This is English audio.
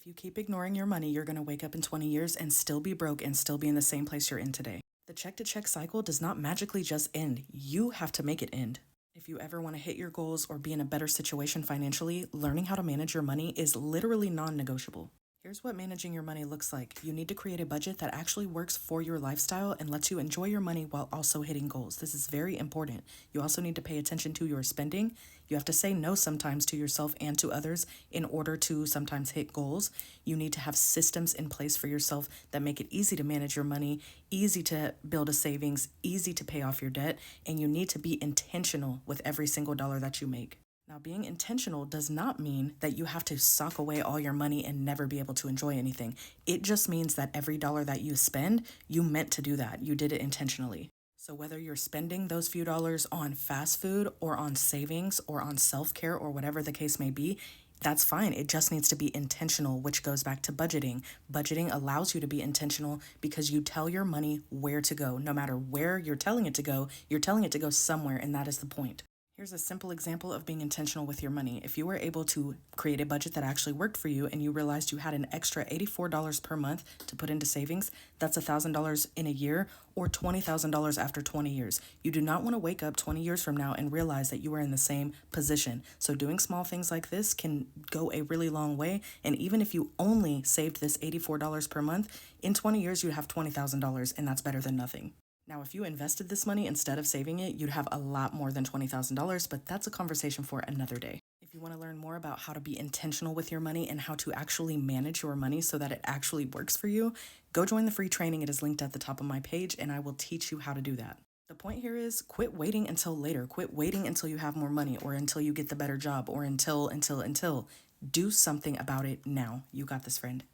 If you keep ignoring your money, you're going to wake up in 20 years and still be broke and still be in the same place you're in today. The check to check cycle does not magically just end. You have to make it end. If you ever want to hit your goals or be in a better situation financially, learning how to manage your money is literally non negotiable. Here's what managing your money looks like. You need to create a budget that actually works for your lifestyle and lets you enjoy your money while also hitting goals. This is very important. You also need to pay attention to your spending. You have to say no sometimes to yourself and to others in order to sometimes hit goals. You need to have systems in place for yourself that make it easy to manage your money, easy to build a savings, easy to pay off your debt, and you need to be intentional with every single dollar that you make. Now, being intentional does not mean that you have to sock away all your money and never be able to enjoy anything. It just means that every dollar that you spend, you meant to do that. You did it intentionally. So whether you're spending those few dollars on fast food or on savings or on self-care or whatever the case may be, that's fine. It just needs to be intentional, which goes back to budgeting. Budgeting allows you to be intentional because you tell your money where to go. No matter where you're telling it to go, you're telling it to go somewhere, and that is the point. Here's a simple example of being intentional with your money. If you were able to create a budget that actually worked for you and you realized you had an extra $84 per month to put into savings, that's $1,000 in a year or $20,000 after 20 years. You do not want to wake up 20 years from now and realize that you are in the same position. So doing small things like this can go a really long way. And even if you only saved this $84 per month, in 20 years, you'd have $20,000, and that's better than nothing. Now, if you invested this money instead of saving it, you'd have a lot more than $20,000, but that's a conversation for another day. If you want to learn more about how to be intentional with your money and how to actually manage your money so that it actually works for you, go join the free training. It is linked at the top of my page, and I will teach you how to do that. The point here is quit waiting until later. Quit waiting until you have more money or until you get the better job or until. Do something about it now. You got this, friend.